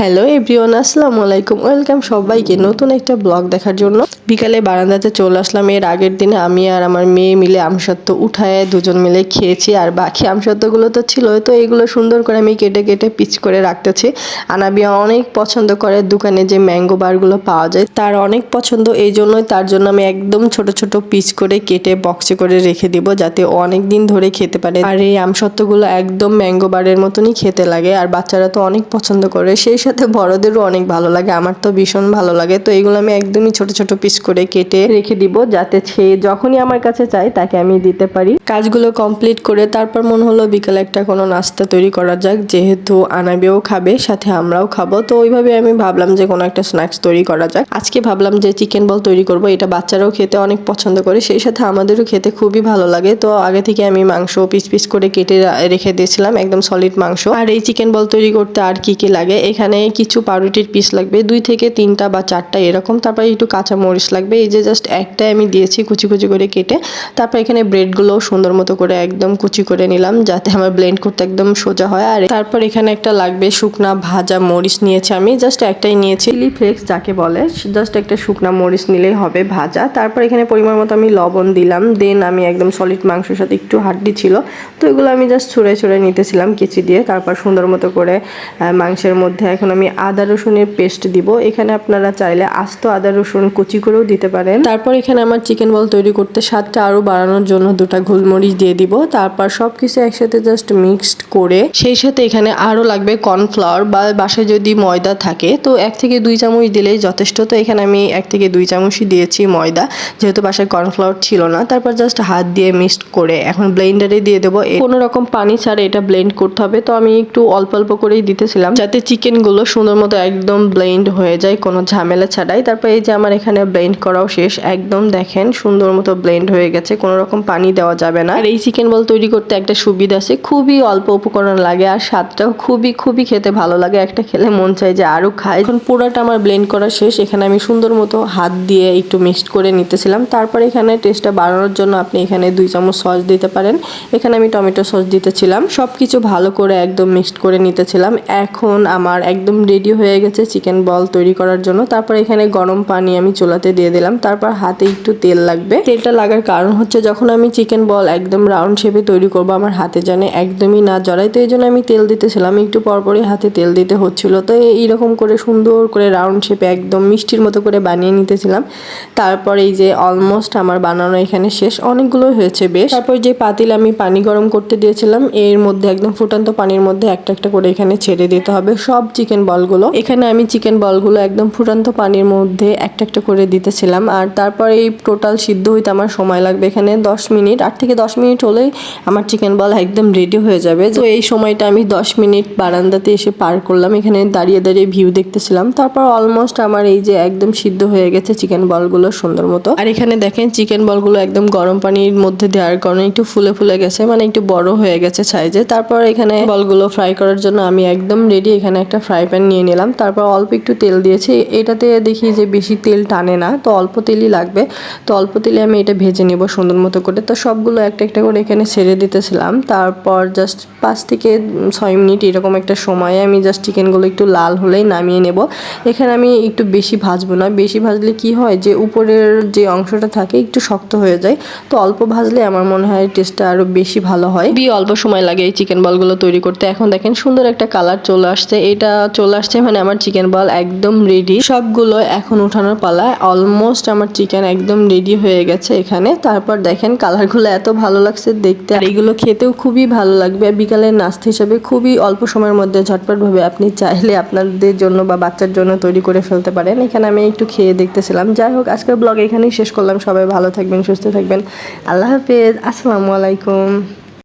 Hello everyone, আসসালামু আলাইকুম। Welcome সবাইকে নতুন একটা ব্লগ দেখার জন্য। বিকালে বারান্দাতে চলে আসলাম। এর আগের দিনে আমি আর আমার মেয়ে মিলে আমসত্ত্ব উঠায় দুজন মিলে খেয়েছি, আর বাকি আমসত্ত্বগুলো তো ছিল, তো এগুলো সুন্দর করে আমি কেটে কেটে পিচ করে রাখতেছি। আনাবিয়া অনেক পছন্দ করে দোকানে যে ম্যাঙ্গো বারগুলো পাওয়া যায়, তার অনেক পছন্দ। এই জন্যই তার জন্য আমি একদম ছোট ছোট পিচ করে কেটে বক্সে করে রেখে দিব, যাতে ও অনেক দিন ধরে খেতে পারে। আর এই আমসত্ত্বগুলো একদম ম্যাঙ্গো বারের মতনই খেতে লাগে, আর বাচ্চারা তো অনেক পছন্দ করে, সেই সাথে বড়দেরও অনেক ভালো লাগে। আমার তো ভীষণ ভালো লাগে। তো এগুলো আমি একদমই ছোট ছোট পিস করে কেটে রেখে দিব, যাতে সে যখনই আমার কাছে চাই তাকে আমি দিতে পারি। কাজগুলো কমপ্লিট করে তারপর মনে হলো বিকালে একটা কোনো নাস্তা তৈরি করা যাক, যেহেতু আনাবিও খাবে সাথে আমরাও খাবো। তো ওইভাবে আমি ভাবলাম যে কোনো একটা স্ন্যাক্স তৈরি করা যাক। আজকে ভাবলাম যে চিকেন বল তৈরি করব। এটা বাচ্চারাও খেতে অনেক পছন্দ করে, সেই সাথে আমাদেরও খেতে খুবই ভালো লাগে। তো আগে থেকে আমি মাংস পিস পিস করে কেটে রেখে দিয়েছিলাম, একদম সলিড মাংস। আর এই চিকেন বল তৈরি করতে আর কি কি লাগে, এখানে কিছু পাউরুটির পিস লাগবে, 2 থেকে 3টা বা 4টা এরকম। তারপর একটু কাঁচা মরিচ লাগবে, এই যে জাস্ট একটাই আমি দিয়েছি কুচি কুচি করে কেটে। তারপর এখানে ব্রেডগুলো সুন্দর মতো করে একদম কুচি করে নিলাম, যাতে আমার ব্লেন্ড করতে একদম সোজা হয়। আর তারপর এখানে একটা লাগবে শুকনা ভাজা মরিচ নিয়েছি আমি, জাস্ট একটাই নিয়েছি, চিলি ফ্লেক্স যাকে বলে, জাস্ট একটা শুকনা মরিচ নিলেই হবে ভাজা। তারপর এখানে পরিমাণ মতো আমি লবণ দিলাম। দেন আমি একদম সলিড মাংসের সাথে একটু হাড্ডি ছিল, তো এগুলো আমি জাস্ট ছুঁড়ে ছুঁড়ে নিতেছিলাম কেচি দিয়ে। তারপর সুন্দর মতো করে মাংসের মধ্যে এখন আমি আদা রসুনের পেস্ট দিব। এখানে আপনারা চাইলে আস্ত আদা রসুন কুচি করেও দিতে পারেন। তারপর এখানে আমার চিকেন বল তৈরি করতে স্বাদটা আরো বাড়ানোর জন্য 2টা গোলমরিচ দিয়ে দিব। তারপর সবকিছু একসাথে জাস্ট মিক্সড করে, সেই সাথে এখানে আরো লাগবে কর্নফ্লাওয়ার, বা বাসায় যদি ময়দা থাকে তো 1 থেকে 2 চামচ দিলেই যথেষ্ট। তো এখানে আমি 1 থেকে 2 চামচই দিয়েছি ময়দা, যেহেতু বাসায় কর্নফ্লাওয়ার ছিল না। তারপর জাস্ট হাত দিয়ে মিক্সড করে এখন ব্লেন্ডারে দিয়ে দেবো। কোনো রকম পানি ছাড়া এটা ব্লেন্ড করতে হবে। তো আমি একটু অল্প অল্প করেই দিতেছিলাম, যাতে চিকেনগুলো সুন্দর মতো একদম ব্লেন্ড হয়ে যায় কোনো ঝামেলা ছাড়াই। তারপর এই যে আমার এখানে ব্লেন্ড করাও শেষ, একদম দেখেন সুন্দর মতো ব্লেন্ড হয়ে গেছে, কোনো রকম পানি দেওয়া যাবে না। আর এই চিকেন বল তৈরি করতে একটা সুবিধা আছে, খুবই অল্প উপকরণ লাগে, আর স্বাদটাও খুবই খুবই খেতে ভালো লাগে। একটা খেলে মন চাই যে আরো খাই। এখন পুরোটা আমার ব্লেন্ড করা শেষ। এখানে আমি সুন্দর মতো হাত দিয়ে একটু মিক্সড করে নিতেছিলাম। তারপর এখানে টেস্টটা বাড়ানোর জন্য আপনি এখানে 2 চামচ সস দিতে পারেন। এখানে আমি টমেটো সস দিতেছিলাম। সবকিছু ভালো করে একদম মিক্সড করে নিতেছিলাম। এখন আমার একদম রেডি হয়ে গেছে চিকেন বল তৈরি করার জন্য। তারপর এখানে গরম পানি আমি চুলাতে দিয়ে দিলাম। তারপর হাতে একটু তেল লাগবে। তেলটা লাগার কারণ হচ্ছে যখন আমি চিকেন বল একদম রাউন্ড শেপে তৈরি করব, আমার হাতে যেন একদমই না জড়ায়, তো এই জন্য আমি তেল দিতেছিলাম। একটু পরপরই হাতে তেল দিতে হচ্ছিল। তো এইরকম করে সুন্দর করে রাউন্ড শেপে একদম মিষ্টির মতো করে বানিয়ে নিতেছিলাম। তারপর এই যে অলমোস্ট আমার বানানো এখানে শেষ, অনেকগুলো হয়েছে বেশ। তারপর যে পাতিল আমি পানি গরম করতে দিয়েছিলাম, এর মধ্যে একদম ফুটান্ত পানির মধ্যে একটা একটা করে এখানে ছেড়ে দিতে হবে সব চিকেন বলগুলো। এখানে আমি চিকেন বলগুলো একদম ফুটান্ত পানির মধ্যে একটা একটা করে দিতেছিলাম। আর তারপর এই টোটাল সিদ্ধ হইতে আমার সময় লাগবে এখানে 10 মিনিট। 8 থেকে 10 মিনিট হলেই আমার চিকেন বল একদম রেডি হয়ে যাবে। তো এই সময়টা আমি 10 মিনিট বারান্দাতে এসে পার করলাম, এখানে দাঁড়িয়ে দাঁড়িয়ে ভিউ দেখতেছিলাম। তারপর অলমোস্ট আমার এই যে একদম সিদ্ধ হয়ে গেছে চিকেন বলগুলো সুন্দর মতো। আর এখানে দেখেন চিকেন বলগুলো একদম গরম পানির মধ্যে দেওয়ার কারণে একটু ফুলে ফুলে গেছে, মানে একটু বড় হয়ে গেছে সাইজে। তারপর এখানে বলগুলো ফ্রাই করার জন্য আমি একদম রেডি। এখানে একটা ফ্রাই প্যান নিয়ে নিলাম। তারপর অল্প একটু তেল দিয়েছি। এটাতে দেখি যে বেশি তেল টানে না, তো অল্প তেলই লাগবে। তো অল্প তেলে আমি এটা ভেজে নেব সুন্দর মতো করে। তো সবগুলো একটা একটা করে এখানে ছেড়ে দিতেছিলাম। তারপর জাস্ট 5 থেকে 6 মিনিট এরকম একটা সময়ে আমি জাস্ট চিকেনগুলো একটু লাল হলেই নামিয়ে নেব। এখানে আমি একটু বেশি ভাজবো না, বেশি ভাজলে কি হয় যে উপরের যে অংশটা থাকে একটু শক্ত হয়ে যায়। তো অল্প ভাজলে আমার মনে হয় টেস্টটা আরো বেশি ভালো হয়। খুবই অল্প সময় লাগে এই চিকেন বলগুলো তৈরি করতে। এখন দেখেন সুন্দর একটা কালার চলে আসছে, এটা চলে আসছে মানে আমার চিকেন বল একদম রেডি। সবগুলো এখন উঠানোর পালা। অলমোস্ট আমার চিকেন একদম রেডি হয়ে গেছে এখানে। তারপর দেখেন কালারগুলো এত ভালো লাগছে দেখতে, আর এগুলো খেতেও খুবই ভালো লাগবে। বিকালের নাস্তা হিসাবে খুবই অল্প সময়ের মধ্যে ঝটপট ভাবে আপনি চাইলে আপনাদের জন্য বা বাচ্চার জন্য তৈরি করে ফেলতে পারেন। এখানে আমি একটু খেয়ে দেখতেছিলাম। যাই হোক, আজকের ব্লগ এখানেই শেষ করলাম। সবাই ভালো থাকবেন, সুস্থ থাকবেন। আল্লাহ হাফেজ, আসসালামু আলাইকুম।